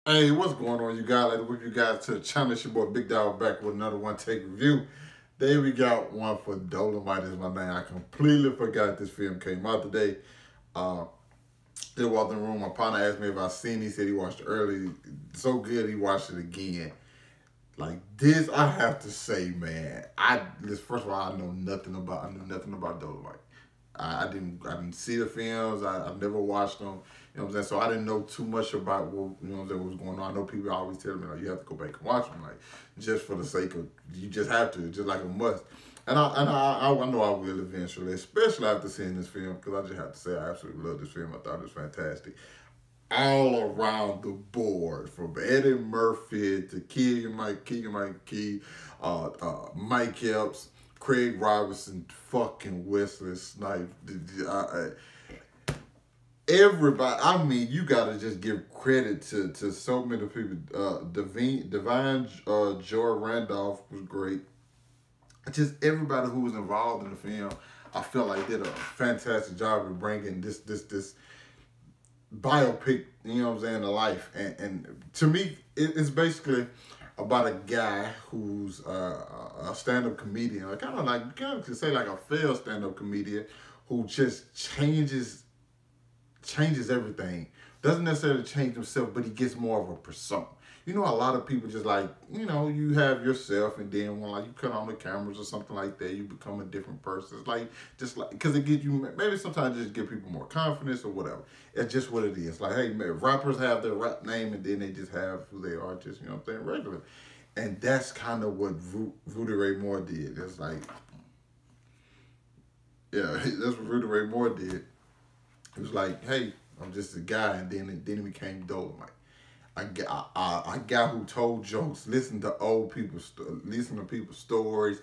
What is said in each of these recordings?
Hey, what's going on, you guys? Like, with you guys to the channel. It's your boy Big Dog back with another one take review. Today we got one for Dolemite Is My Name. I completely forgot this film came out today. They walked in the room. My partner asked me if I seen it. He said he watched it early. So good he watched it again. Like this, I have to say, man. First of all, I knew nothing about Dolemite. I didn't see the films. I never watched them. You know what I'm saying? So I didn't know too much about what, you know what I'm saying, what was going on. I know people always tell me, like, you have to go back and watch them, like, just for the sake of, you just have to, just like a must. And I know I will eventually, especially after seeing this film, because I just have to say I absolutely love this film. I thought it was fantastic. All around the board, from Eddie Murphy to Keegan-Michael Key, Mike Epps, Craig Robinson, fucking Wesley Snipes. Everybody, I mean, you gotta just give credit to so many people. Divine Joy Randolph was great. Just everybody who was involved in the film, I felt like did a fantastic job of bringing this biopic, you know what I'm saying, to life. And to me, it's basically about a guy who's a stand-up comedian, or kind of say like a failed stand-up comedian who just changes everything. Doesn't necessarily change himself, but he gets more of a persona. You know, a lot of people just like, you know, you have yourself, and then when like you cut on the cameras or something like that, you become a different person. It's like, just like, because it gives you, maybe sometimes just give people more confidence or whatever. It's just what it is. Like, hey, man, rappers have their rap name, and then they just have who they are, just, you know what I'm saying, regular. And that's kind of what Rudy Ray Moore did. It's like, yeah, that's what Rudy Ray Moore did. It was like, hey, I'm just a guy, and then it became Dolemite. A guy who told jokes, listened to people's stories,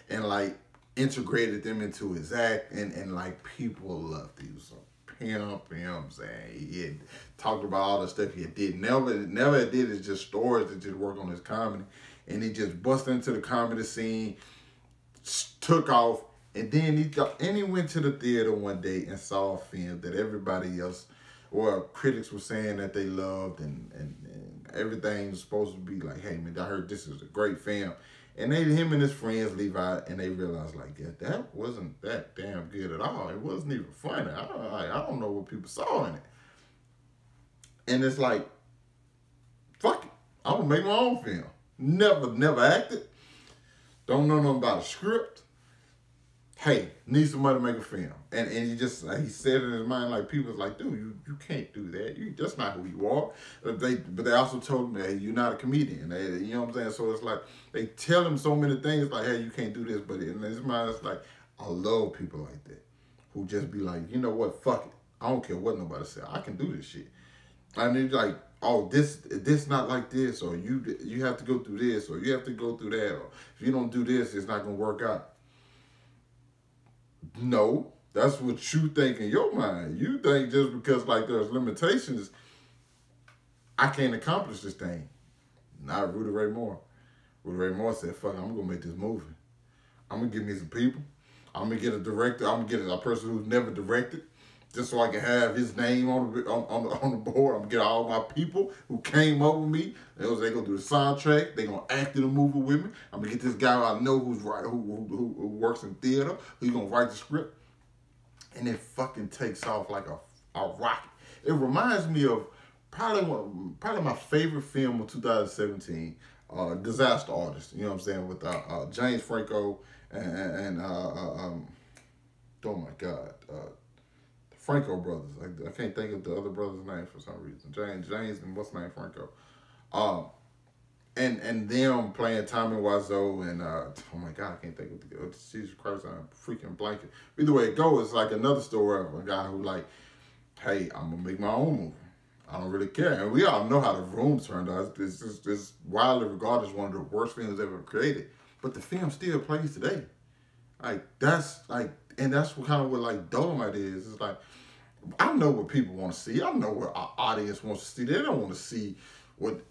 and like integrated them into his act, and like people loved it. He was a pimp, you know what I'm saying? He had talked about all the stuff he did. Never did is just stories that just work on his comedy, and he just busted into the comedy scene, took off, and then he went to the theater one day and saw a film that everybody else, well, critics were saying that they loved, and everything was supposed to be like, hey man, I heard this is a great film. And him and his friends leave out, and they realized like, yeah, that wasn't that damn good at all. It wasn't even funny. I don't know what people saw in it. And it's like, fuck it, I'm gonna make my own film. Never acted. Don't know nothing about a script. Hey, need somebody to make a film. And he just, he said in his mind, like, people was like, dude, you can't do that. That's not who you are. But they also told him, hey, you're not a comedian. You know what I'm saying? So it's like, they tell him so many things, like, hey, you can't do this. But in his mind, it's like, I love people like that, who just be like, you know what, fuck it. I don't care what nobody say. I can do this shit. And he's like, oh, this not like this, or you have to go through this, or you have to go through that, or if you don't do this, it's not going to work out. No, that's what you think in your mind. You think just because like there's limitations, I can't accomplish this thing. Not Rudy Ray Moore. Rudy Ray Moore said, fuck, I'm going to make this movie. I'm going to get me some people. I'm going to get a director. I'm going to get a person who's never directed, just so I can have his name on the board. I'm going to get all my people who came up with me. They're going to do the soundtrack. They're going to act in the movie with me. I'm going to get this guy I know who's who works in theater. He's going to write the script. And it fucking takes off like a rocket. It reminds me of probably my favorite film of 2017, Disaster Artist. You know what I'm saying? With James Franco and oh my God, Franco brothers. I can't think of the other brother's name for some reason. James and what's his name, Franco. And them playing Tommy Wiseau and oh my God, I can't think of the Jesus Christ, I'm freaking blanking. Either way it goes, it's like another story of a guy who like, hey, I'm gonna make my own movie. I don't really care. And we all know how The Room turned out. It's widely regarded as one of the worst films ever created. But the film still plays today. Like that's like, and that's what kind of what like Dolemite is. It's like, I know what people want to see. I know what our audience wants to see. They don't want to see what,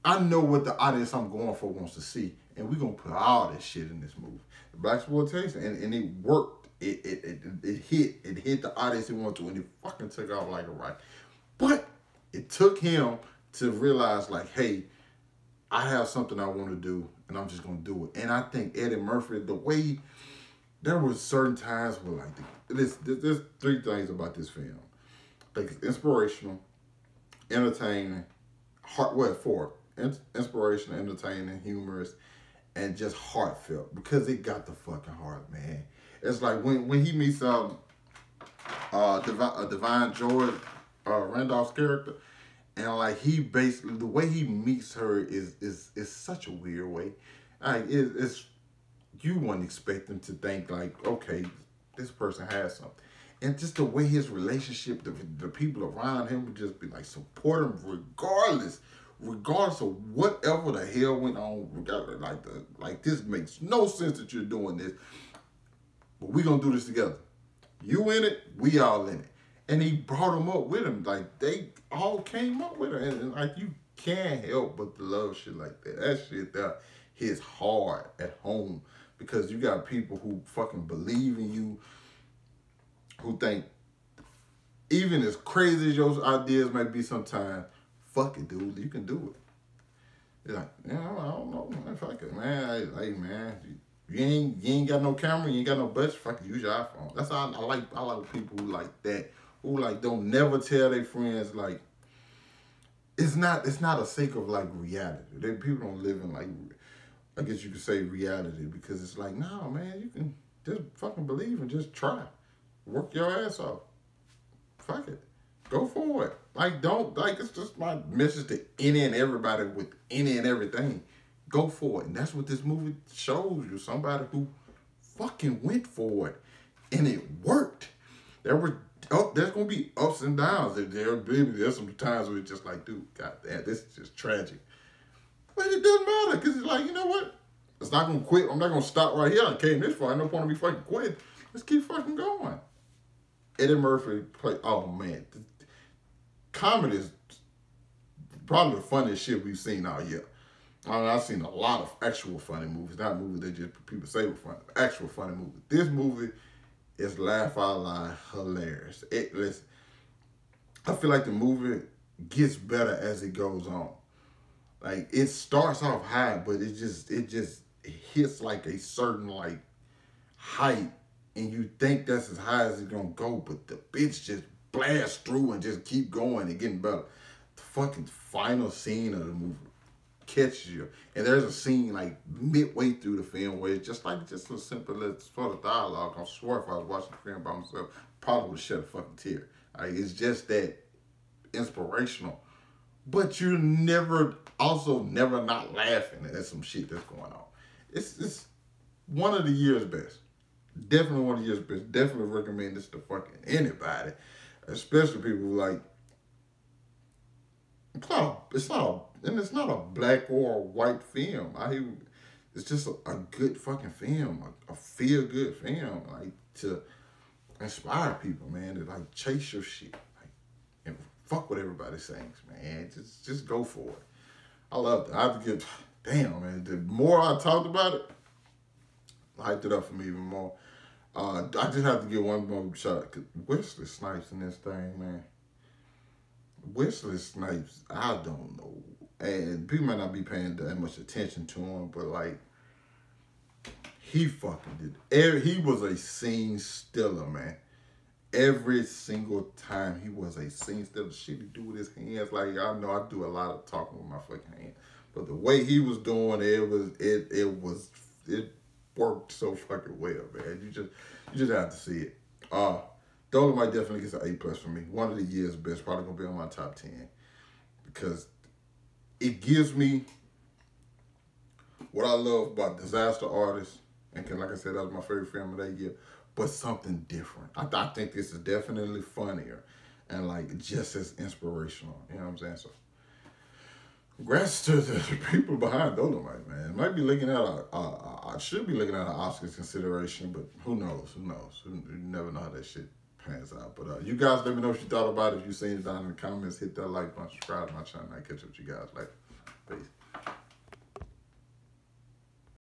I know what the audience I'm going for wants to see. And we're going to put all this shit in this movie. The blaxploitation, and it worked. It hit the audience it wanted to, and it fucking took off like a rocket. But it took him to realize like, hey, I have something I want to do, and I'm just gonna do it. And I think Eddie Murphy, the way there were certain times where like, there's three things about this film. I think it's inspirational, entertaining, inspirational, entertaining, humorous, and just heartfelt, because it got the fucking heart, man. It's like when he meets Divine George, Randolph's character, and like he basically, the way he meets her is such a weird way. Like it's you wouldn't expect him to think like, okay, this person has something. And just the way his relationship, the people around him would just be like, support him regardless of whatever the hell went on. Regardless, like this makes no sense that you're doing this, but we gonna do this together. You in it, we all in it. And he brought him up with him. Like, they all came up with her. And like, you can't help but to love shit like that. That shit that hits hard at home, because you got people who fucking believe in you, who think, even as crazy as your ideas may be sometimes, fuck it, dude, you can do it. They're like, yeah, I don't know, man, fuck it, man. Hey, man, you ain't got no camera, you ain't got no budget, fuck it, use your iPhone. That's how I like people who like that, who like don't never tell their friends, like, it's not a sake of like reality. People don't live in like, I guess you could say reality, because it's like, no, man, you can just fucking believe and just try. Work your ass off. Fuck it. Go for it. Like, don't, like, it's just my message to any and everybody with any and everything. Go for it. And that's what this movie shows you. Somebody who fucking went for it. And it worked. There's going to be ups and downs. There's some times where it's just like, dude, goddamn, this is just tragic. But it doesn't matter, because it's like, you know what? It's not going to quit. I'm not going to stop right here. I came this far. No point in me fucking quit. Let's keep fucking going. Eddie Murphy played, oh man. Comedy is probably the funniest shit we've seen all year. I mean, I've seen a lot of actual funny movies, not movies that just people say were funny. Actual funny movies. This movie is laugh out loud hilarious. Listen, I feel like the movie gets better as it goes on. Like, it starts off high, but it just hits like a certain like height, and you think that's as high as it's gonna go, but the bitch just blasts through and just keep going and getting better. The fucking final scene of the movie catches you, and there's a scene like midway through the film where it's just as simple as sort of dialogue. I swear if I was watching the film by myself, probably would shed a fucking tear. Like, it's just that inspirational, but you're never not laughing at some shit that's going on. It's one of the year's best. Definitely one of the year's best. Definitely recommend this to fucking anybody, especially people who like. It's not a black or a white film. It's just a good fucking film, a feel good film, like to inspire people, man, to like chase your shit, like, and fuck what everybody thinks, man. Just go for it. I love it. I have to get, damn, man. The more I talked about it, hyped it up for me even more. I just have to get one more shot. Wesley Snipes in this thing, man. Wesley Snipes, I don't know. And people might not be paying that much attention to him, but like, he fucking did. He was a scene stealer, man. Every single time he was a scene stealer. Shit he do with his hands. Like, I know I do a lot of talking with my fucking hands, but the way he was doing it worked so fucking well, man. You just have to see it. Dolemite definitely gets an A+ for me. One of the year's best. Probably gonna be on my top 10, because it gives me what I love about disaster artists. And like I said, that was my favorite film of that year. But something different. I think this is definitely funnier and like just as inspirational. You know what I'm saying? So, congrats to the people behind Dolemite, man. Might be looking at I should be looking at an Oscars consideration, but who knows? You never know how that shit pans out. But you guys, let me know what you thought about it. If you seen it down in the comments, hit that like button, subscribe to my channel. I catch up with you guys later. Peace.